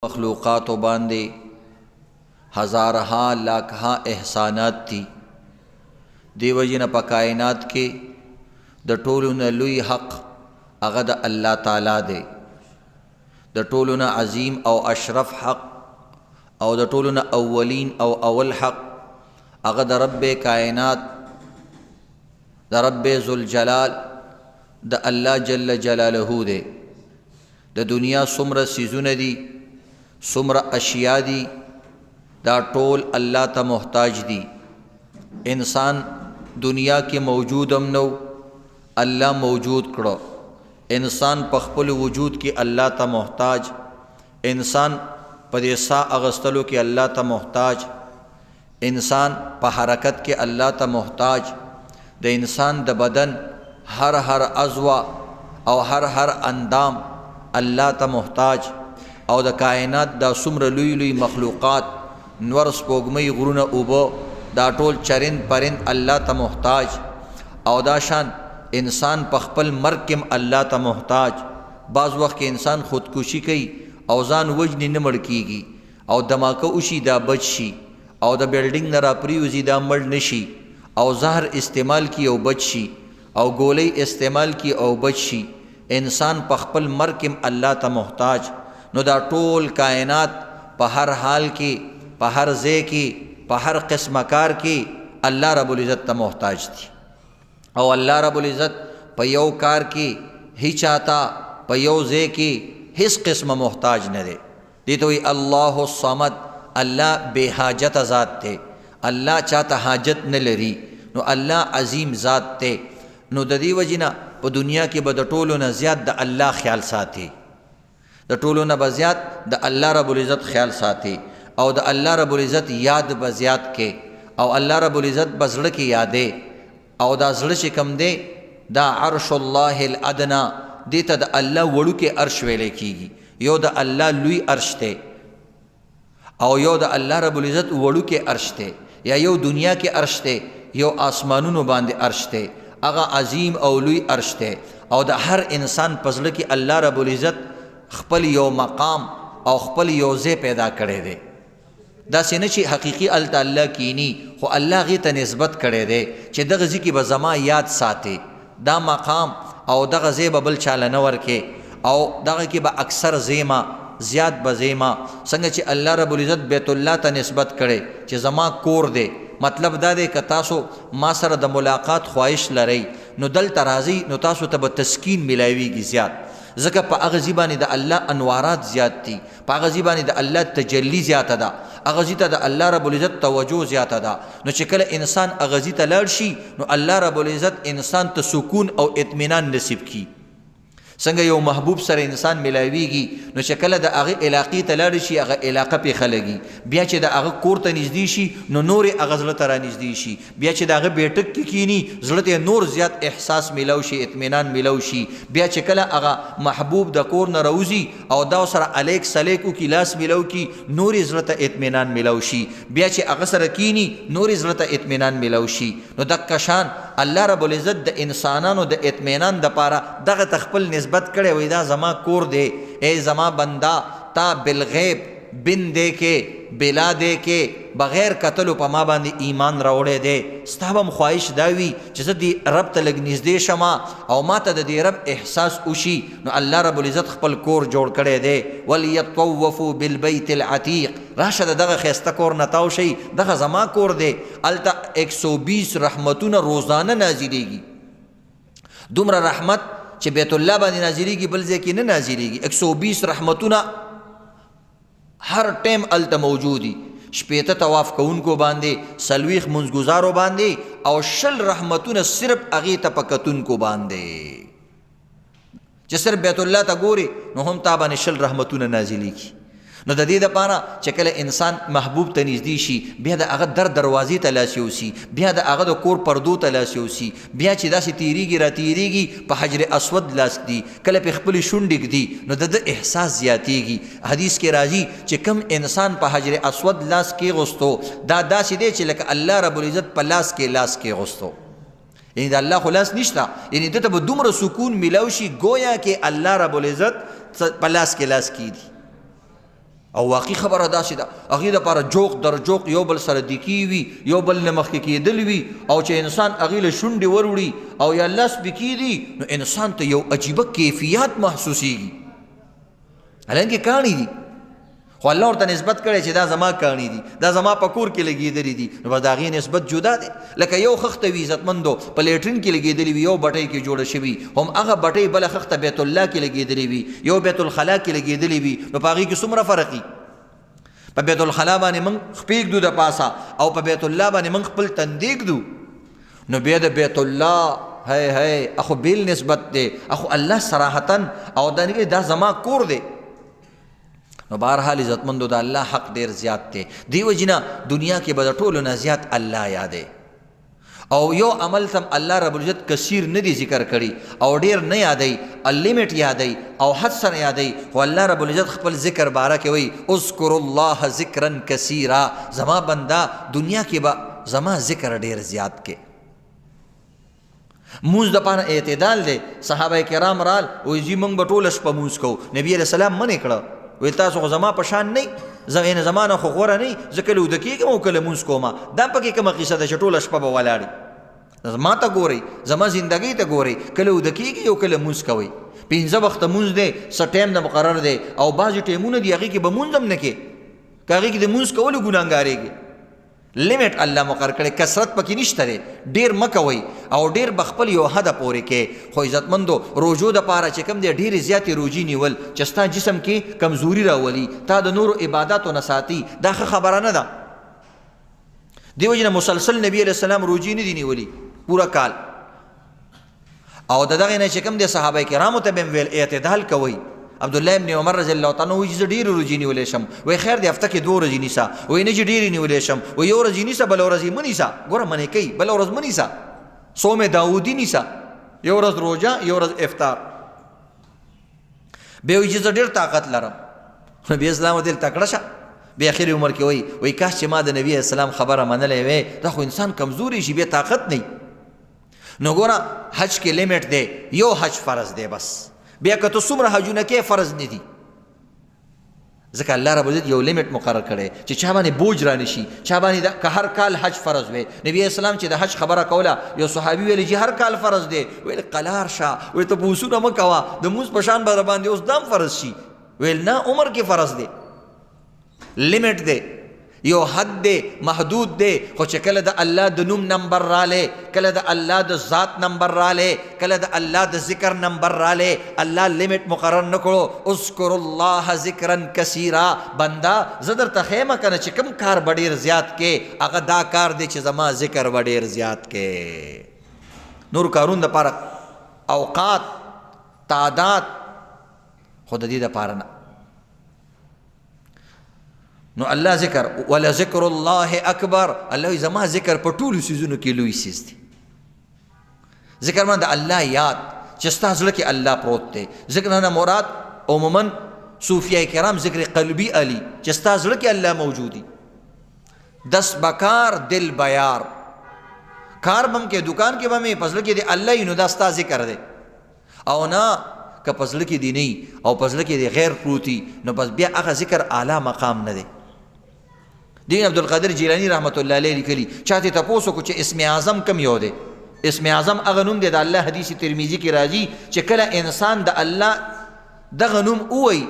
مخلوقات و باندے ہزارہا لاکھاں احسانات تھی دیو جن پا کائنات کے د ټولو نه لوی حق هغه د الله تعالی دی، د ټولو نه عظیم او اشرف حق او د ټولو نه اولین او اول حق هغه د رب کائنات د رب ذوالجلال د الله جل جلاله دی۔ د دنیا څومره څیزونه دي، څومره اشیاء دي، دا ټول الله ته محتاج دي۔ انسان دنیا کې موجود هم نو، الله موجود کړو۔ انسان په خپل وجود کې الله ته محتاج، انسان په دې ساه اغستلو کې الله ته محتاج، انسان په حرکت کې الله ته محتاج، د انسان د بدن هر عضو او هر اندام الله ته محتاج، او د کائنات دا څومره لوی لوی مخلوقات، نور سپوږمۍ، غرونه، اوبه، دا ټول چرند پرند الله ته محتاج۔ او دا شان انسان په خپل مرګ کې الله ته محتاج۔ بعض وخت کې انسان خودکشي کوي او ځان وجني نه مړ کیږي، او دماکه وشي دا بچ شي، او د بلډینګ نه راپریوزي دا مړ نشي، او زهر استعمال کی او بچ شي، او ګولۍ استعمال کی او بچ شي۔ انسان په خپل مرګ کې الله ته محتاج۔ نو دا ټول کائنات په هر حال کې، په هر ځای کې، په هر قسمه کار کې الله رب العزت ته محتاج دي، او الله رب العزت په یو کار کې هیڅ چاته په یو ځای کې هیڅ قسمه محتاج نه دی۔ دې ته وایي الله الصمد، الله بے حاجت ذات دی، الله چاته حاجت نه لري، نو الله عظیم ذات دی۔ نو د دې وجې نه په دنیا کې به د ټولو نه زیات د الله خیال ساتي، د ټولو نه به زیات د الله رب العزت خیال ساتي، او د الله رب العزت یاد به زیات کې، او الله رب العزت به زړه کې یادې، او دا زړه چې کوم دی دا عرش الله الادنا، دې ته د الله وړوکی عرش ویلی کېږي۔ یو د الله لوی عرش دی، او یو د الله رب العزت وړوکی عرش دی، یا یو دنیا کې عرش دی، یو آسمانونو باندې عرش دی، هغه عظیم او لوی عرش دی۔ او د هر انسان په زړه کې الله رب العزت خپل یو مقام او خپل یو ځای پیدا کړی دی۔ داسې نه چې حقیقي هلته الله کینی، خو الله هغې ته نسبت کړی دی چې دغه ځای کې به زما یاد ساتي، دا مقام او دغه ځای به بل چاله نه ورکې، او دغه کې به اکثر زیما زیات به زیما، څنګه چې الله رب العزت بیت الله ته نسبت کړی چې زما کور دی۔ مطلب دا دی که تاسو ما سره د ملاقات خواهش لرئ، نو دلته راځئ، نو تاسو ته به تسکین ملاویږي زیات، ځکه په هغه ځای باندې د الله انوارات زیات دي، په هغه ځای باندې د الله تجلی زیاته ده، هغه ځای ته د الله رب العزت توجه زیاته ده۔ نو چې کله انسان هغه ځای ته لاړ شي، نو الله رب العزت انسان ته سکون او اطمینان نصیب کی۔ څنګه یو محبوب سره انسان ملاویږي، نو چې کله د هغه علاقې ته لاړ شي، هغه علاقه پې ښه لګي، بیا چې د هغه کور ته نږدې شي، نو نورې هغه زړه ته رانږدې شي، بیا چې د هغه بیټک کې کینی، زړه ته نور زیات احساس میلو شي، اطمینان میلو شي، بیا چې کله هغه محبوب د کور نه راوځي او دا سره الیک سلیک وکړي، لاس میلو کړي، نورې زړه ته اطمینان میلو شي، بیا چې هغه سره کینی، نورې زړه ته اطمینان میلو شي۔ نو دقه شان الله رب العزت د انسانانو د اطمینان دپاره دغه ته خپل نسبت کړی، وایي دا زما کور دی، ای زما بندا تا بالغیب بن دے کے بلا دے کے بغیر قتلو په ما باندې ایمان راوړی دی۔ ستا به هم خواهش دا وي چې زه دې رب ته لږ نږدې شمه او ما ته د دې رب احساس وشي، نو الله رب العزت خپل کور جوړ کړی دی۔ ولیطوفوا بالبیت العتیق، راشه د دغه ښایسته کور نه تاو شئ، دغه زما کور دی، هلته 120 رحمتونه روزانه نازلیږي، دومره رحمت چې بیت الله باندې نازلیږي بل ځای کې نه نازلیږي، 120 رحمتونه هر ټیم هلته موجودي، شپېته طواف کوونکو باندې، څلوېښت منځګزارو باندې، او 20 رحمتونه صرف هغې ته په کتونکو باندې، چې صرف بیت الله ته ګوري نو هم تا باندې 20 رحمتونه نازلیږي۔ نو د دې دپاره چې کله انسان محبوب ته نږدې شي، بیا د هغه دروازې ته لاس یوسي، بیا د هغه د کور پردو ته لاس یوسي، بیا چې داسې تیریږي را تیریږي، په حجر اسود لاس ږدي، کله پې خپلې شونډې ږدي، نو د ده احساس زیاتیږي۔ حدیث کې راځي چې کم انسان په حجر اسود لاس کېغوستو، دا داسې دی چې لکه الله رب العزت په لاس کېغوستو، یعنی د الله خو لاس نشته، یعنی ده ته به دومره سکون میلاو شي گویا کې الله رب العزت په لاس کې لاس کېدي۔ او واقعي خبره داسې ده هغې دپاره جوق در جوق یو بل سره دکي وي یو بل نه مخکې کېدل وي او چې انسان هغې له شونډې وروړي او یا لس پکې دي نو انسان ته یو عجیبه کیفیت محسوسیږي حالانکې کاڼي دي خو الله ورته نسبت کړی چې دا زما کاڼي دي دا زما په کور کې لګېدلي دي نو بس د هغې نسبت جدا دی لکه یو خښته وي عزتمندو په لیټرین کې لګېدلي وي یو بټۍ کې جوړه شوي هم هغه بټۍ بله خښته بیت الله کې لګېدلي وي یو بیت الخلا کې لګېدلي وي نو په هغې کې څومره فرق وي په بیت الخلا باندې موږ خپې ږدو د پاسه او په بیت الله باندې موږ خپل تندې ږدو نو بیا د بیت الله هی اخو بیل نسبت دی اخو الله صراحتا او دا زما کور دی نو بهرحال عزتمندو د الله حق ډیر زیات دی دیو جنا دنیا کې به د ټولو نه زیات الله یادې او یو عمل تم الله رب العزت کثیر نه دی ذکر کړي او ډیر نه یادې اللیمټ یادې او حد سره یادې خو الله رب العزت خپل ذکر باره کې وایي اذکروا الله ذکرا کثیرا زما بنده دنیا کې به زما ذکر ډیر زیات کې مونځ دپاره اعتدال دی صحابه کرام رال وایي جی موږ به ټوله شپه مونځ کوو نبي علیه السلام منې کړه وی تاسو خو زما په شان نه زما نه خو غوره نه زه کله اوده کېږم او کله مونځ کوم دا پکې کومه قصه ده چې ټوله شپه به ولاړې ما ته ګورئ زما زندګۍ ته ګورئ کله اوده کېږي او کله مونځ کوئ 5 وخته مونځ دی څه ټایم نه مقرر دی او بعضې ټایمونه دي هغې کې به مونځ هم نه کې که هغې کې د مونځ کولو ګناهګارېږي لیمټ الله مقرر کړی کثرت پکې نشته دی ډېر مه کوئ او ډېر به خپل یو حده پورې کې خو عزتمندو روژو دپاره چې کوم دی ډېرې زیاتې روجي نیول چې ستا جسم کې کمزوري راولي تا د نورو عباداتو نه ساتي دا ښه خبره نه ده دې وجې نه مسلسل نبي علیه السلام روجي نه دي نیولي پوره کال او د دغې نه چې کوم دی صحابه کرامو ته به ویل اعتدال کوئ عبدالله ابن عمر رضی الله تعالی عنہ وایي چې زه ډېرې ورځې نیولی شم وایي خیر دی هفته کې 2 ورځې نیسه وایي نه چې ډېرې نیولی شم وایي یو ورځ یې نیسه بله ورځ یې مه نیسه ګوره منې کوي بله ورځ مه نیسه صوم داودي نیسه یو ورځ روژه یو ورځ افطار بیا وایي چې زه ډېر طاقت لرم نبي اسلام ورته تکړه شه بیا اخر عمر کې وایي کاش چې ما د نبي اسلام خبره منلی وی دا خو انسان کمزوري شي بیا طاقت نه نو ګوره حج کې لیمټ دی یو حج فرض دی بس بیا که ته څومره حجونه کې فرض نه دي ځکه الله رب العزت یو لیمټ مقرر کړی چې چا باندې بوج را نشي چا باندې که هر کال حج فرض وي نبي اسلام چې د حج خبره کوله یو صحابي ویل چې هر کال فرض دی ویل قلار شه ویل ته بوسونه مه کوه د مونځ په شان به باندې اوس دام فرض شي ویل نه عمر کې فرض دی لیمټ دی یو حد دی محدود دی خو چې کله د الله د نوم نمبر رالی کله د الله د ذات نمبر رالی کله د الله د ذکر نمبر رالی الله لیمټ مقرر نه کړو اذکروا الله ذکرا کثیرا بنده زه درته ښیم که نه چې کوم کار به ډېر زیات کې هغه دا کار دی چې زما ذکر به ډېر زیات کې نور کارونو دپاره اوقات تعداد خو د دې دپاره نه نو الله ذکر ولذکر الله اکبر الله زما ذکر په ټولو څیزونو کې لوی څیز دی ذکر مانا د الله یاد چې ستا زړه کې الله پروت دی ذکر نه مراد عموما صوفیه کرام ذکر قلبی علی چې ستا زړه کې الله موجودی دست بکار دل بیار کار بم کې دکان کې بم په زړه کې دی الله نو دا ستا ذکر دی او نه که په زړه کې دی نه او په زړه کې دی غیر پروتي نو بس بیا هغه ذکر اعلی مقام نه دی دین عبدالقادر جیلانی رحمت الله علیه لیکلی چاته تاسو کو چې اسم اعظم کم یو دی اسم اعظم هغه نوم دی د الله حدیث ترمذی کې راځي چې کله انسان د الله دغه نوم ووایي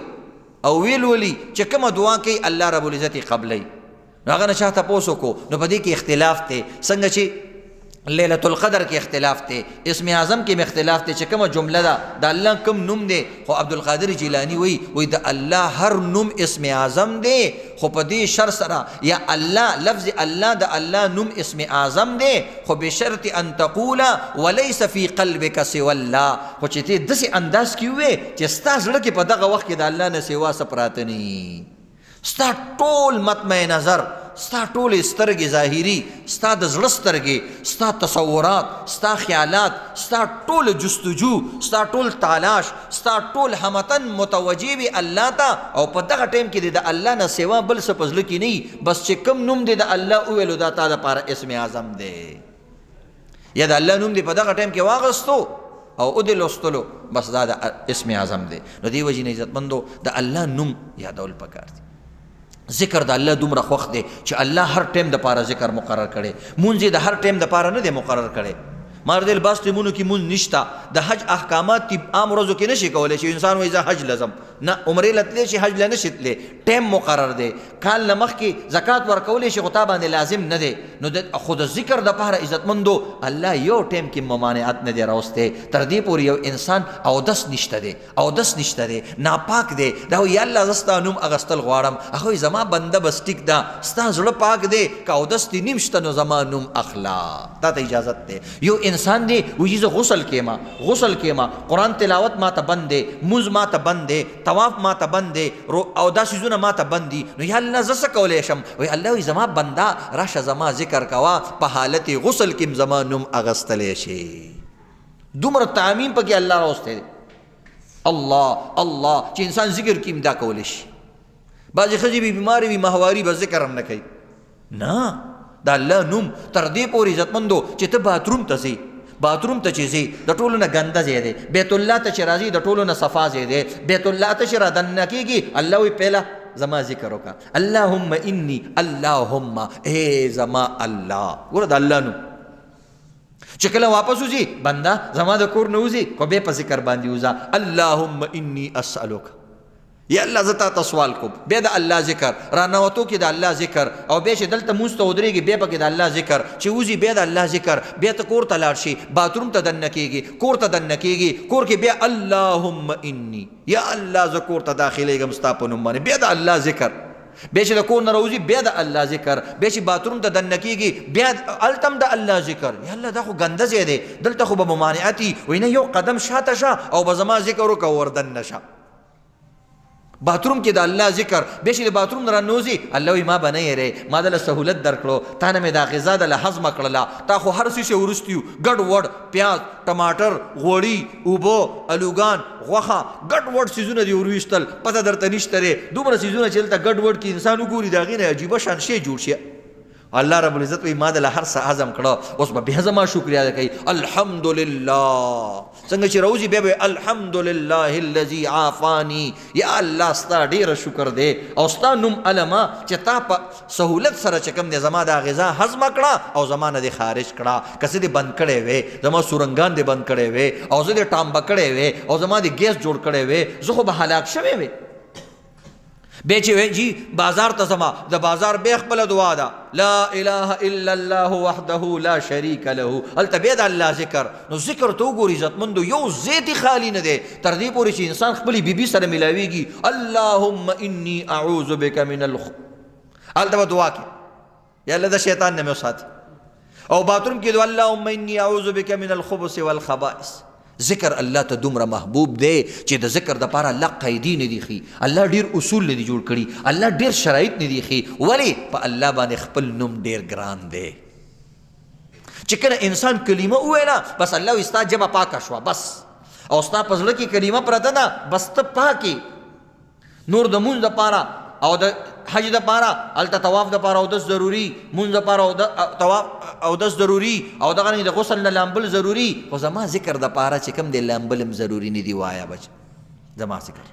او ویل ولي چې کومه دعا کوي الله رب العزت قبلای نو هغه نه چاته تاسو کو نو په دې کې اختلاف دی څنګه چې لیلۃ القدر کې اختلاف دی اسم اعظم کې اختلاف دی چې کومه جمله ده د الله کوم نوم دی خو عبدالقادر جیلانی وی د الله هر نوم اسم اعظم دی خو په دې شرط سره یا الله لفظ الله د الله نوم اسم اعظم دی خو بشرط ان تقول وليس في قلبك سوى الله خو چې ته داسې انداز کې وې چې ستا زړه کې په دغه وخت کې د الله نه سوا څه پراته نه ستا ټول مطمئن نظر ستا ټول سترګې ظاهري ستا د زړه سترګې ستا تصورات ستا خیالات ستا ټول جستجو ستا ټول تلاش ستا ټول همتن متوجه وي الله ته او په دغه ټیم کې د الله نه سوا بل څه په زړه کې نه بس چې کوم نوم دی د الله وویلو دا تا دپاره اسم اعظم دی یا د الله نوم دی په دغه ټیم کې واغستو او د لوستلو بس دا د اسم اعظم دی نو دې وجې نه عزتمندو د الله نوم یادول پکار دی ذکر د الله دومره خوښ دی چې الله هر ټیم د پاره ذکر مقرر کړي. مونځ د هر ټیم د پاره نه دی مقرر کړي. ماردل باس ټیمونو کې مونځ نشته. د حج احکامات تی عام ورځو کې نشي کولی چې انسان وایي زه حج لزم، نه عمرې لتلی شي حج له نشي تلی. ټیم مقرر دی. کال نه مخکې زکات ورکولی شي خو تا باندې لازم نه دی. نو خو د ذکر دپاره عزتمندو الله یو ټیم کې ممانعت نه دی راوستی. تر دې پورې یو انسان اودس نشته دی، اودس نشته دی، ناپاک دی، دا وایي یا الله زه ستا نوم اخیستل غواړم. هغه وایي زما بنده بس ټیک ده، ستا زړه پاک دی، که اودس دې نیم شته نو زما نوم اخلا. تا ته اجازت دی. یو انسان دی وایي زه غسل کیما، غسل کیما، قرآن تلاوت ما ته بند دی، مونځ ما ته بند دی، طواف ما ته بند دی، او دا څیزونه ما ته بند دي. نو یا الله زه څه کولی شم؟ وایي الله وایي زما بنده راشه زما ذکر کوه، په حالت غسل کې زما نوم اخیستلی شي. دومره تعمیم پکې الله راوستی دی. الله الله چې انسان ذکر کې دا کولی شي. بعضې ښځې به بیمارې وي ماهواري به ذکر هم نه کوي. نه، د الله نوم تر دې پورې عزتمندو چې ته باتروم ته ځې، باتروم ته چې ځې د ټولو نه ګنده ځای دی. بیت الله ته چې راځي د ټولو نه صفا ځای دی. بیت الله ته چې را دننه کېږي الله وایي پهله زما ذکر وکړه. اللهم انی، اللهم اے زما الله. ګوره د الله نوم چې کله واپس وځي بنده زما د کور نه وځي خو بیا په ذکر باندې وځه. اللهم انی اسألک، یا الله زه تا ته سوال کوم. بیا د الله ذکر رانوتو کې د الله ذکر، او بیا چې دلته مونځ ته ودرېږي بیا پکې د الله ذکر، چې وځي بیا د الله ذکر، بیا ته کور ته لاړ شي باتروم ته دننه کېږي، کور ته دننه کېږي، کور کې بیا اللهم انی، یا الله زه کور ته داخلېږم ستا په نوم باندې، بیا د الله ذکر. بیا چې د کور نه راوځي بیا د الله ذکر، بیا چې باتروم ته دننه کېږي بیا هلته هم د الله ذکر. یا الله دا خو ګنده ځای دی، دلته خو به ممانعت وي. وایي نه، یو قدم شاته شه او به زما ذکر وکړه وردننه شه. باتروم کې د الله ذکر. بیا چې د باتروم نه رانوځي الله وایي ما به نه یېرې، ما دله سهولت درکړو، تا نه مې دا غذا دله هضمه کړله، تا خو هر څه شی وروستي وو، ګډ وډ پیاز، ټماټر، غوړي، اوبه، الوګان، غوښه، ګډ وډ څیزونه دي ورویستل، پته درته نشته دی. دومره څیزونه چې دلته ګډ وډ کې انسان وګوري د هغې نه عجیبه شان شی جوړ شي. الله رب العزت وایي ما دله هر څه هضم کړه، اوس به بیا زما شکریا ادا کوي. الحمدلله څنګه چې راوځي بیا به الحمدلله الذي عافانی. یا الله ستا ډېره شکر دی او ستا نوم علما چې تا په سهولت سره چې کوم دی زما دا غذا هضمه کړه او زما نه دې خارج کړه. که څه دې بند کړی وې، زما سورنګان دې بند کړی وې، او زه دې ټامبه کړی وې، او زما دې ګیس جوړ کړی وې، زه خو به هلاک شوی وې. بیا چې وایي جی بازار ته ځمه، د بازار بیا خپله دعا ده، لا اله الا الله وحده لا شریک له. هلته بیا د الله ذکر. نو ذکر ته وګورئ عزتمندو یو ځای دې خالي نه دی تر دې پورې چې انسان خپلې بیبي سره میلاویږي. اللهم انی اعوذ بک من هلته به دعا کې یا الله د شیطان نه مې وساتي. او باتروم کې اللهم انی اعوذ بک من الخبث والخبائث. ذکر الله ته دومره محبوب دی چې د ذکر دپاره الله قیدي نه دي ښي، الله ډېر اصول نه دي جوړ کړي، الله ډېر شرایط نه دي ښي. ولې؟ په الله باندې خپل نوم ډېر ګران دی. چې کله انسان کلمه وویله بس الله وایي ستا ژبه پاکه شوه بس، او ستا په زړه کې کلمه پرته ده بس ته پاکې. نور د مونځ دپاره او د حج دپاره هلته طواف دپاره اودس ضروري، مونځ دپاره طواف اودس ضروري، او دغه رنګې د غسل نه لامبل ضروري. خو زما ذکر دپاره چې کوم دی لامبل هم ضروري نه دي. وایه بچ زما ذکر.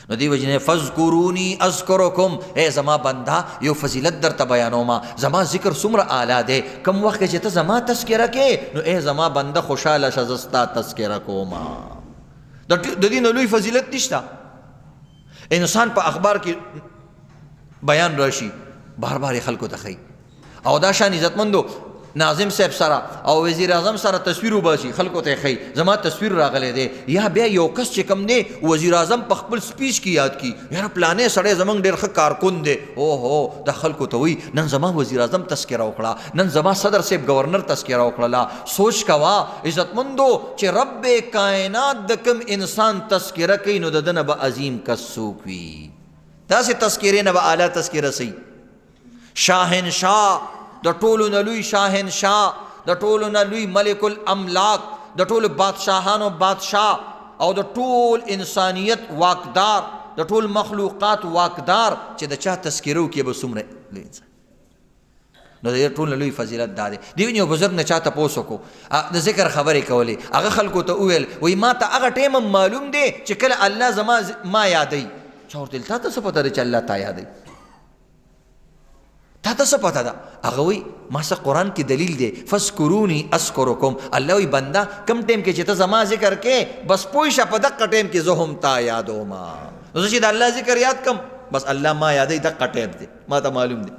نو دی وجې نه فذکرونی اذکرکم، ای زما بنده یو فضیلت درته بیانومه، زما ذکر څومره اعلی دی. کوم وخت چې ته زما تذکره کې نو ای زما بنده خوشحاله شه زه ستا تذکره کومه. د دې نه لوی فضیلت نشته. انسان په اخبار کې بیان راشي بار بار خلکو ته ښیي، او دا شان عزتمندو ناظم صاحب سره او وزیر اعظم سره تصویر وباسي خلکو ته ښیي زما تصویر راغلی دی. یا بیا یو کس چې کوم دی وزیر اعظم په خپل سپیچ کې یاد کی یاره پلانې سړی زمونږ ډېر ښه کارکن دی. اوهو دا خلکو ته وایي نن زما وزیر اعظم تذکره وکړه، نن زما صدر صاحب گورنر تذکره وکړله. سوچ کوه عزتمندو چې رب کائنات د کوم انسان تذکره کوي نو د ده نه به عظیم کس څوک وي. داسې تذکرې نه به اعلی تذکره صحیح. شاهنشاه د ټولو نه لوی شاهنشاه، د ټولو نه لوی ملک الاملاک، د ټولو بادشاهانو بادشاه، او د ټول انسانیت واکدار، د ټول مخلوقات واکدار چې د چا تذکره وکړي به څومره لوی انسان. نو د ټول لوی فضیلت دا دی. دیو یو بزرګ نه چا تپوس وکړو د ذکر خبرې کولې، هغه خلکو ته وویل وایي ما ته هغه ټایم معلوم دی چې کله الله زما ما یادوي، چا ورته تا ته څه پته ده چې الله تا یادوي؟ تا ته څه پته ده؟ هغه وایي ما څه قرآن کې دلیل دی، فذکروني اذکرکم. الله وایي بنده کم ټایم کې چې ته زما ذکر کې بس پوه شه په دقه ټایم کې زه هم تا یادوما. نو زه چې د الله ذکر یاد کم بس الله ما یادوي، دقه ټایم دی ما ته معلوم دی.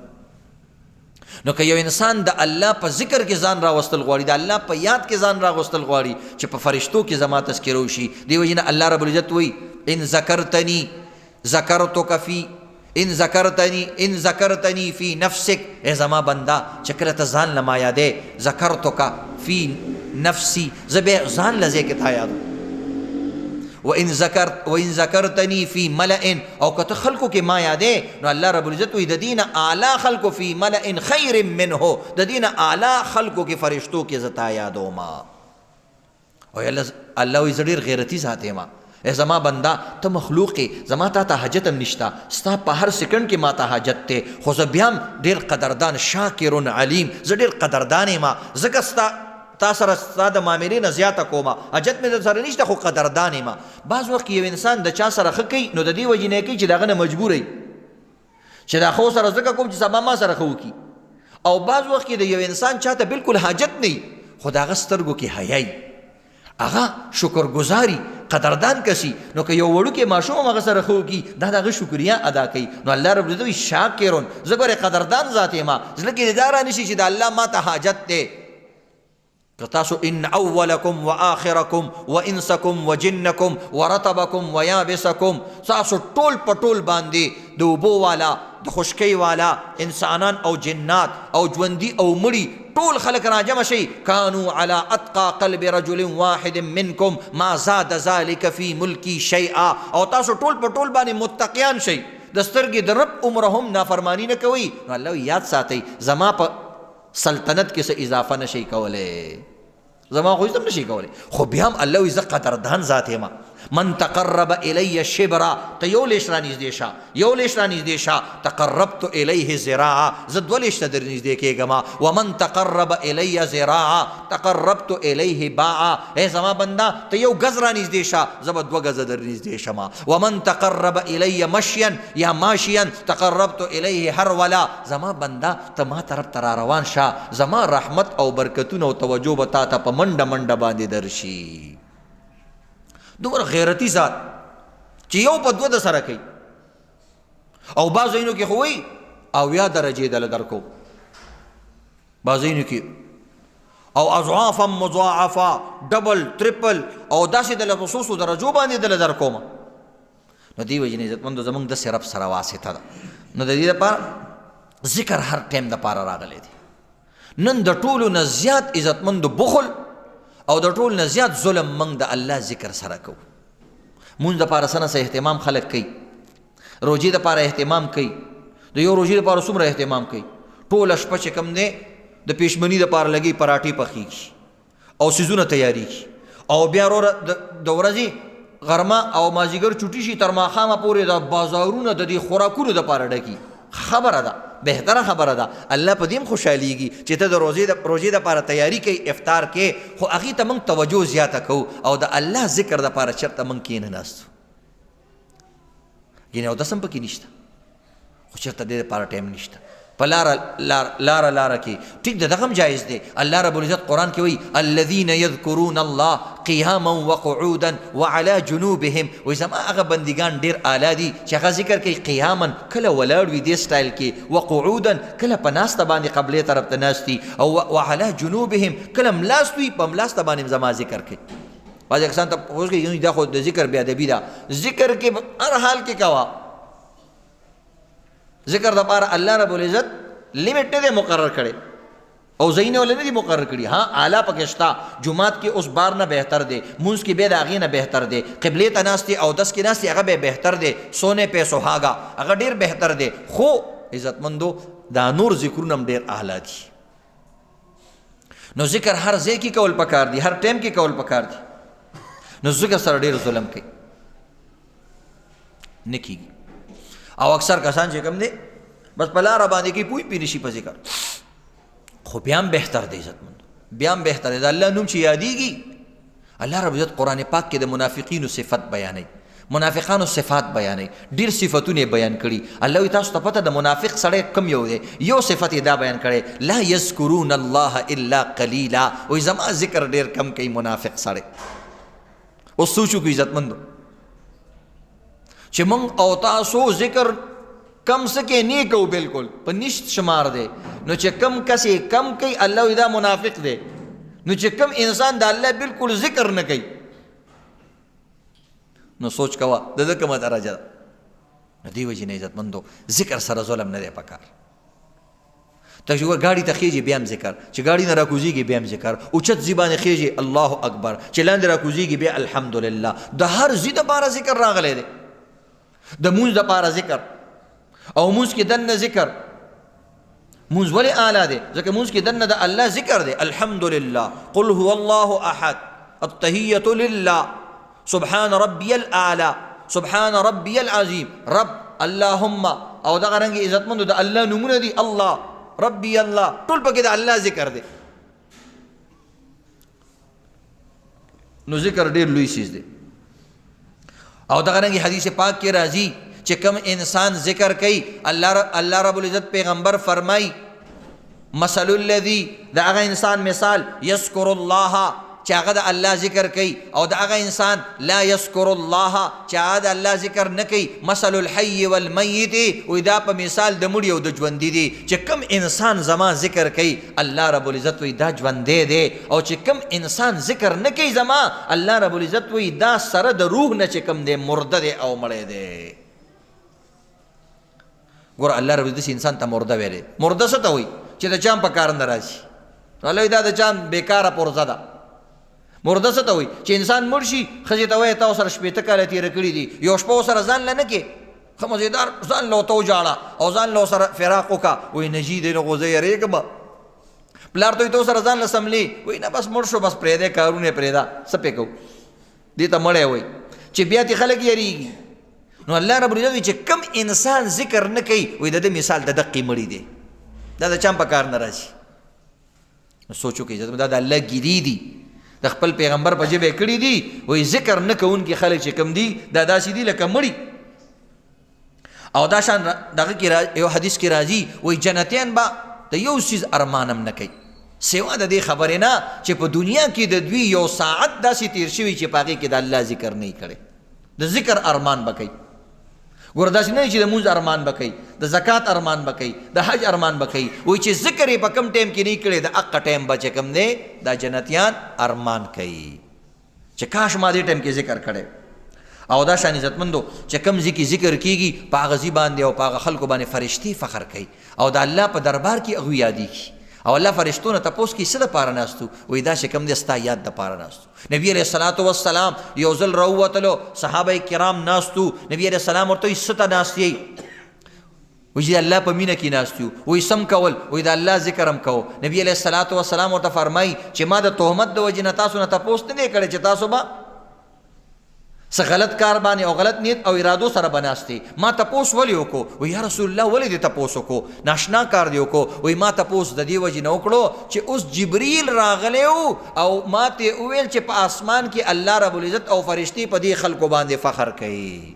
نو که یو انسان د الله په ذکر کې ځان راوستل غواړي، د الله په یاد کې ځان راوستل غواړي چې په فرشتو کې زما تذکره وشي، دی وجې نه الله رب العزت وایي ان ذکرتنی ذکرتک فی ان ذکرتنی فی نفسک. ای زما بنده چې کله ته ځان له ما یادې، ذکرتک فی نفسی، زه بیا ځان له ځای کې تا یادوم. وَإِن ذَكَرْتَنِي فِي مَلَئٍ، او که ته خلقو کې ما یادې، نو الله رب العزت وی د دین اعلی خلقو فی ملئ خیر منه، د دین اعلی خلقو کې فرشتو کې زتا یادوما. او الله وی زه ډېر غیرتي ذات یم. ای زما بنده ته مخلوق یې، زما تا ته حاجت هم نشته، ستا په هر سیکنډ کې ما ته حاجت دی، خو زه بیا هم ډېر قدردان شاکر علیم، زه ډېر قدردان یم، ځکه تا سره ستا د معاملې نه زیاته کومه، حاجت مې در سره نشته خو قدردان یم. بعض وخت یو انسان د چا سره ښه کوي نو د دې وجې نه کوي چې د هغه نه مجبور وي چې دا خو سره ځکه کوم چې سبا ما سره ښه وکړي. او بعض وخت کې د یو انسان چاته بالکل حاجت نه وي خو د هغه سترګو کې حیا وي، هغه شکرګزاري قدردان کسي. نو که یو وړوکی ماشوم هم هغه سره ښه وکړي دا د هغه شکریا ادا کوي. نو الله رب العزت وایي شاکرون، زه ګورې قدردان ذات یم، زړه کې دې دا رانشي چې د الله ما ته حاجت دی. تاسو ان اولکم و آخرکم و انسکم و جنکم و رطبکم و یابسکم، تاسو ټول په ټول باندې د اوبو والا، د خشکی والا، انسانان او جنات او ژوندي او مړي ټول خلق راجمع شي. کانوا علی اتقى قلب رجل واحد منکم ما زاد ذلك فی ملکی شیئا. او تاسو ټول په ټول باندې متقیان شئ، د سترګې د رب عمره هم نافرمانی نه کوي. نو الله یاد ساتئ زما په سلطنت کې څه اضافه نشي کولی، زما خو هیڅ هم نشي کولی، خو بیا هم الله وایي زه قدردان ذات یم. من تقرب الی شبرا، ته یو لیش رانږدې شه، یو لیش رانږدې شه، تقربت الیه ذراعا، زه دوه لیش ته در نږدې کېږم. ومن تقرب الی ذراعا تقربت الیه باعا، ای زما بنده ته یو ګز رانږدې شه زه به دوه ګزه در نږدې شم. ومن تقرب الی مشیا یا ماشیا تقربت الیه هرولا، زما بنده ته ما طرف ته را روان شه، زما رحمت او برکتونه او توجه به تا ته په منډه منډه باندې درشي. دومره غیرتی ذات چې یو په دوه د سره کوي. او بعض ځایونو کې خو وایي اویا درجې دله درکو، بعض ځایونو کې او اضعافا مضاعفه، ډبل ټریپل او داسې دله په څو درجو باندې دله درکوم. نو دې وجې نه عزتمندو زمونږ داسې رب سره واسطه ده. نو د دې لپاره ذکر هر ټایم دپاره راغلی دی. نن د ټولو نه زیات عزتمندو بخل او د ټول نه زیات ظلم موږ د الله ذکر سره کوو. مونږ دپاره څه نه څه اهتمام خلک کوي، روژې دپاره اهتمام کوي، د یو روژې دپاره څومره اهتمام کوي. ټوله شپه چې کوم دی د پیشمني دپاره لګي، پراټې پخېږي او څیزونه تیارېږي، او بیا وروره د ورځې غرمه او مازدیګر چوټي شي تر ماښامه پورې د بازارونه د دې خوراکونو دپاره ډکي. خبره ده، بهتره خبره ده، الله په دې هم خوشحالیږي چې ته د روژې دپاره تیاری کوي، افطار کې، خو هغې ته موږ توجه زیاته کوو او د الله ذکر دپاره چېرته موږ کښېنناستو. یعنې اودس هم پکې نشته، خو چېرته دې دپاره ټایم نشته. په لاره کې ټیک ده، دغه هم جایز دی. الله رب العزت قرآن کې وایي الذین یذکرون الله قیاما وقعودا وعلى جنوبهم، وایي زما هغه بندګان ډېر اعلی دي چې هغه ذکر کوي قیاما، کله ولاړ وي دې سټایل کې، وقعودا کله په ناسته باندې قبلې طرف ته ناست دي، او وعلى جنوبهم کله ملاست وي په ملاسته باندې زما ذکر کوي. بعضې کسان ته پوښتنه کوي دا خو د ذکر بې ادبي ده. ذکر کې هر حال کې کوه، ذکر دپاره الله رب العزت لیمټ نه دی مقرر کړی او ځایونه ولې نه دي مقرر کړي. ها اعلی پکې شته، جومات کې اوس بار نه بهتر دی، مونځ کې بیا د هغې نه بهتر دی، قبلې ته ناست دي او دس کې ناست دي هغه به بهتر دی، سونے پہ سہاگا هغه ډېر بهتر دی. خو عزتمندو دا نور ذکرونه هم ډېر اعلی دي. نو ذکر هر ځای کې کول پکار دي، هر ټایم کې کول پکار دي. نو ذکر سره ډېر ظلم کوي نه کېږي. او اکثر کسان چې کوم دی بس په لاره باندې کې پوی پی نشي په ذکر، خو بیا هم بهتر دی عزتمند، بیا هم بهتر دی. د الله نوم چې یادېږي، الله رب عزت قرآن پاک کې د منافقینو صفت بیانوي. منافقانو صفات بیانوي، ډېر صفتونه بیان کړي. الله وایي تاسو ته پته د منافق سړی کم یو دی؟ یو صفت یې دا بیان کړی، لا یذکرون الله الا قلیلا. وایي زما ذکر ډېر کم کوي منافق سړی. اوس سوچ وکړو عزتمندو چې موږ او تاسو ذکر کم سکے نہیں کو بالکل په نشت شمار دے. نو چې کم کسی کم کوي الله وایي دا منافق دی. نو چې کم انسان د الله بالکل ذکر نه کوي نو سوچ کوا د ده کومه درجه ده. نو دې وجې نه عزتمندو ذکر سره ظلم نه دی پکار. ته چې ګاډي ته خیږي بیا هم ذکر، چې ګاډي نه راکوزیږي بیا هم ذکر، اوچت ځي باندې خیږي الله اکبر، چې لاندې راکوزیږي بیا الحمدلله. د هر ځي دپاره ذکر راغلی دی، د مونځ دپاره ذکر. او مونځ کې دننه ذکر. مونځ ولې اعلی دی؟ ځکه مونځ کې دننه د الله ذکر دی. الحمدلله، قل هو الله احد، التحیة لله، سبحان ربی الاعلی، سبحان ربی العظیم، رب، اللهم. او دغه رنګې عزتمندو د الله نومونه دي، الله، ربی الله، ټول پکې د الله ذکر دی. نو ذکر ډېر لوی چیز دی. او دغه رنګې حدیث پاک کې راځي چې کم انسان ذکر کوي الله رب العزت پیغمبر فرمای مثل الذی، د هغه انسان مثال یذکر الله چې هغه د الله ذکر کوي، او د هغه انسان لا یذکر الله چې هغه د الله ذکر نه کوي. مثل الحی والمیت، وایي دا په مثال د مړي او د ژوندي دی. چې کم انسان زما ذکر کوي الله رب العزت وایي دا ژوندی دی، او چې کم انسان ذکر نه کوي زما الله رب العزت وایي دا سره د روح نه چې کم دی مرده دی او مړی دی. ګوره الله رب العزت انسان ته مرده ویلی. مرده څه ته وایي؟ چې د چا په کار نه راشي. الله وایي دا د چا بېکاره پرزه ده. مرده څه ته وایي؟ چې انسان مړ شي، ښځې ته وایي تا ورسره 15 کاله تېره کړي دي، یو شپه ورسره ځان له نه کې ښه مزېدار ځان له ورته وجاړه او ځان له ورسره فراق وکړه. وایي نجي دی نو خو زه یېرېږم. پلار ته وایي ته ورسره ځان له سملې، وایي نه بس مړ شو، بس پرېږدی کارونه یې پرېږده، څه پې کوو. دې ته مړی وایي چې بیا تې خلک یېرېږي. نو الله رب العزت وایي چې کم انسان ذکر نه کوي وایي د ده مثال د دقې مړي دی، دا د چا په کار نه راشي. نو سوچ وکړئ دا د الله ګیري دي، د خپل پیغمبر په ژبه کړي دي. وایي ذکر نه کوونکي خلک چې کم دي دا داسې دي لکه مړي. او دا شان دغه کې یو حدیث کې راځي وایي جنتیان به د یو څیز ارمان هم نه کوي سوا د دې خبرې نه چې په دنیا کې د دوی یو ساعت داسې تیر شوي چې په هغې کې د الله ذکر نه یې کړی. د ذکر ارمان به کوي. ګوره داسې نه چې د مونځ ارمان به کوي، د زکات ارمان به کوي، د حج ارمان به کوي. وایي چې ذکر یې په کم ټایم کې نه کړی، د هغه ټایم به چې کوم دی دا جنتیان ارمان کوي چې کاش ما دې ټایم کې ذکر کړی. او دا شان عزتمندو چې کم ځای کې ذکر کېږي په هغه ځای باندې او په هغه خلکو باندې فرشتې فخر کوي او د الله په دربار کې هغوی یادېږي. او الله فرشتو نه تپوس کوي څه دپاره ناستو؟ وایي دا چې کوم دی ستا یاد دپاره ناستو. نبي علیه الصلاة والسلام یو ځل راووتلو، صحابه کرام ناستو، نبي علیه السلام ورته وایي څه ته ناست یئ؟ وایي چې د الله په مینه کې ناست یو. وایي سم کول؟ وایي د الله ذکر هم کوو. نبي علیه الصلاة والسلام ورته فرمایي چې ما د تهمت د وجې نه تاسو نه تپوس نه دی کړی چې تاسو به څه غلط کار باندې او غلط نیت او ارادو سره بناستې. ما تپوس ولې وکړو؟ وایي یا رسول الله ولې دې تپوس وکړو؟ ناشنا کار دې وکړو. وایي ما تپوس د دې وجې نه وکړو چې اوس جبریل راغلی و او ما ته وویل چې په آسمان کې الله رب العزت او فرشتې په دې خلکو باندې فخر کوي.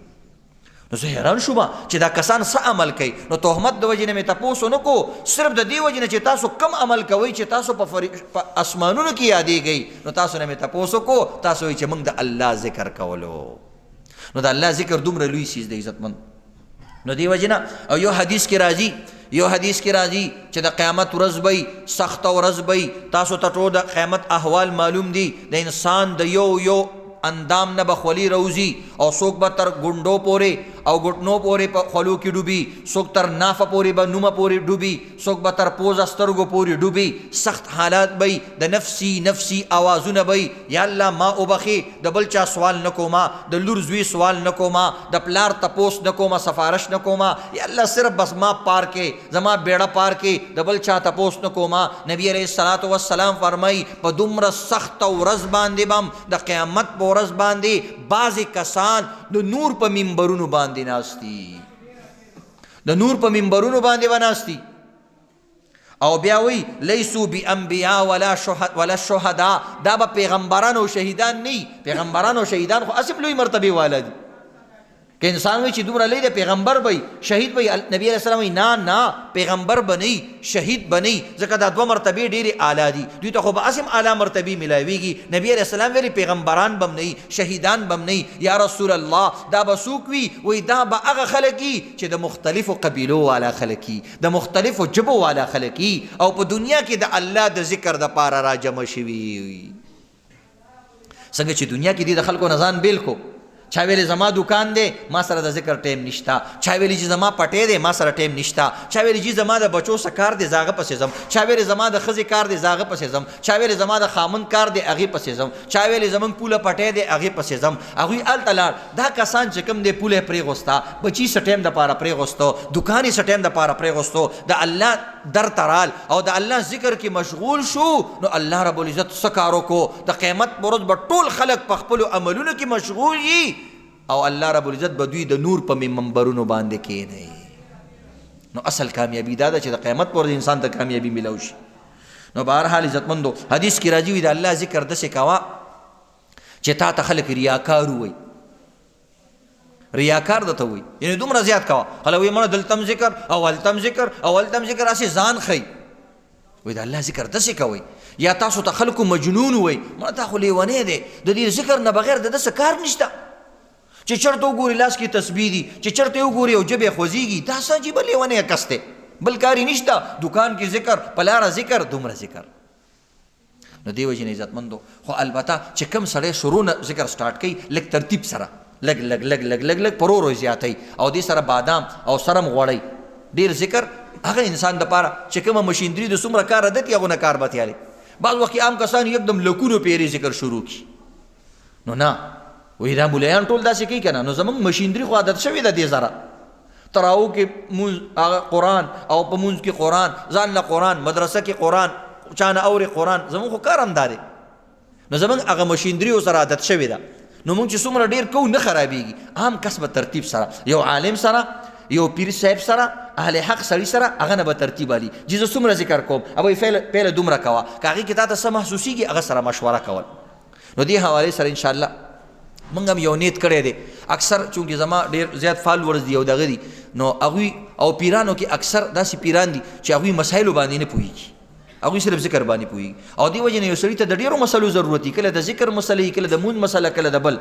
نو زه حیران شوم چې دا کسان څه عمل کوي. نو تهمت د وجې نه مې تپوس ونه کړو، صرف د دې وجې نه چې تاسو کم عمل کوئ چې تاسو په اسمانونو کې یادېږئ. نو تاسو نه مې تپوس وکړو، تاسو وایئ چې موږ د الله ذکر کولو. نو د الله ذکر دومره لوی چیز دی عزتمند. نو دې وجې نه او یو حدیث کې راځي چې د قیامت ورځ به سخته ورځ به تاسو ته ټول د قیامت احوال معلوم دي. د انسان د یو اندام نه به خولي روزي او څوک به تر ګونډو پورې او ګټنو پورې په خولو کې ډوبي، څوک تر نافه پورې به نومه پورې ډوبي، څوک به تر پوزه سترګو پورې ډوبي. سخت حالات به د نفسي نفسي آوازونه به یا الله ما وبخي، د بل چا سوال نه کومه، د لور زوی سوال نه کومه، د پلار تپوس نه کومه، سفارش نه کومه، یا الله صرف بس ما پار کې زما بیړه پار کې د بل چا تپوس نه کومه. نبی علیه الصلاة والسلام فرمایي په دومره سخته ورځ باندې به د قیامت په ورځ باندې بعضې کسان د نور په منبرونو باندې ناستی، د نور په منبرونو باندې به ناستی. او بیا وی لیسو بی انبیاء ولا شهدا، دا به پیغمبران او شهیدان نه. پیغمبران او شهیدان خو اسم لوی مرتبه والا دي، که انسان وی چې دومره لوی دی پیغمبر به شهید به نبی علیه السلام وی نه پیغمبر به نه شهید به نه، ځکه دا دوه مرتبې ډېرې اعلی دي، دوی ته خو به هسې هم اعلی مرتبې میلاویږي. نبی علیه السلام ویلي پیغمبران به هم نه شهیدان به هم نه. یا رسول الله دا به څوک وي؟ وایي دا به هغه خلک وي چې د مختلفو قبیلو والا خلک وي، د مختلفو ژبو والا خلک وي، او په دنیا کې د الله د ذکر دپاره را جمع شوي وي. څنګه چې دنیا کې دي د خلکو نه ځان بیل کو، چا ویلی زما دکان دی ما سره د ذکر ټیم نشته، چا ویلی چې زما پټی دی ما سره ټیم نشته، چا ویلی چې زما د بچو څه کار دی زه هغه پسې ځم، چا ویلی زما د ښځې کار دی زه هغه پسې ځم، چا ویلی زما د خامن کار دی هغې پسې ځم، چا ویلی زمونږ پوله پټی دی هغې پسې ځم. هغوی هلته لاړ. دا کسان چې کوم دی پوله یې پرېغوسته، بچي څه ټیم دپاره پرېغوسته، دکان یې څه ټیم دپاره پرېغوستو، د الله در ترال او د الله ذکر کې مشغول شو، نو الله رب العزت څه کار وکړو؟ د قیامت په ورځ به ټول خلک په خپلو عملونو کې مشغول وي، او الله رب العزت به دوی د نور په منبرونو باندې کېنوي. نو اصل کامیابي دا ده چې د قیامت پر ورځ انسان ته کامیابي میلاو شي. نو بهرحال عزتمندو حدیث کې راځي وي د الله ذکر داسې کوه چې تا ته خلک ریاکار ووایي، ریاکار درته وایي، یعنې دومره زیات کوه. خلک وایي مړه دلته هم ذکر او هلته هم ذکر او هلته هم ذکر، هسې ځان ښیي. وایي د الله ذکر داسې کوئ. یا تاسو ته خلکو مجنون وایي، مړه تا خو لیونی دی، د دې ذکر نه بغیر د ده څه کار نشته، چې چرته وګوري لاس کې تسبیح دي، چې چرته وګوري او ژبې خوځېږي، دا څه عجیبه لیونی کس دی، بل کار یې نشته، دکان کې ذکر، په لاره ذکر، دومره ذکر. نو دې وجې نه عزتمندو خو البته چې کوم سړی شروع نه ذکر سټارټ کوي لږ ترتیب سره، لږ لږ لږ لږ لږ لږ په ورو ورو زیاتوي، او دې سره بادام او سرم غوړی ډېر ذکر هغه انسان دپاره چې کومه مشینري د څومره کار عادت یې هغونه کار به تیاري. بعض وخت عام کسان یکدم لکونو پیرې ذکر شروع کړي، نو نه وایي دا ملیان ټول داسې کوي که نه، نو زمونږ مشینري خو عادت شوې ده دې سره، تراو کې مونځ هغه قرآن او په مونځ کې قرآن، ځان له قرآن، مدرسه کې قرآن، چا نه اوري قرآن، زمونږ خو کار هم دا دی. نو زمونږ هغه مشینري ورسره عادت شوې ده، نو مونږ چې څومره ډېر کوو نه خرابېږي. عام کس به ترتیب سره، یو عالم سره، یو پیر صاحب سره، اهل حق سړي سره، هغه نه به ترتیب علي چې زه څومره ذکر کوم، ابا پیله دومره کوه، که هغې کې تا ته څه محسوسېږي هغه سره مشوره کول. نو دې حوالې سره انشاءالله موږ هم یو نیت کړی دی. اکثر چونکې زما ډېر زیات فالورز دي او دغه دي، نو هغوی او پیرانو کې اکثر داسې پیران دي چې هغوی مسایلو باندې نه پوهېږي، هغوی صرف ذکر باندې پوهېږي، او دې وجې نه یو سړي ته د ډېرو مسلو ضرورت وي، کله د ذکر مسله، کله د مونځ مسله، کله د بل.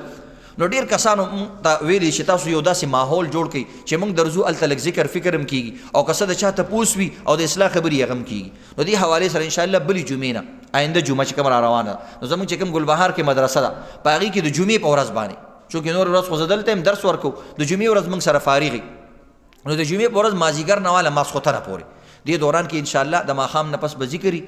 نو ډېر کسانو ته ویلي چې تاسو یو داسې ماحول جوړ کړئ چې موږ درځو هلته لږ ذکر فکر هم کېږي، او که څه د چا تپوس وي او د اصلاح خبرې هغه هم کېږي. نو دې حوالې سره انشاءالله بلې جمعې نه آینده جمعه چې کومه را روانه ده، نو زموږ چې کوم ګلبهار کې مدرسه ده په هغې کې د جمعې په ورځ باندې، چونکې نور ورځ خو زه دلته یم درس ورکوو، د جمعې ورځ موږ سره فارغ وي، نو د جمعې په ورځ مازدیګر نه واله ماسخوتنه پورې دې دوران کې انشاءالله د ماښام نه پس به ذکر وي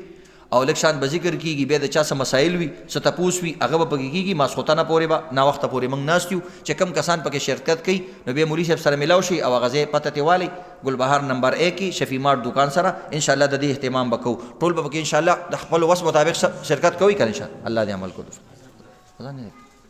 او لږ شان به ذکر کېږي، بیا د چا څه مسایل وي، څه تپوس وي، هغه به پکې کېږي. ماسخوتنه پورې به ناوخته پورې موږ ناست یو، چې کوم کسان پکې شرکت کوي نو بیا مولوي صاحب سره میلاو شي او هغه ځای پته ترې والی ګلبهار نمبر 1 کې شفیع مارټ دکان سره، انشاءالله د دې اهتمام به کوو. ټول به پکې انشاءالله د خپل وس مطابق شرکت کوي که انشاءالله. الله دې عمل کړو.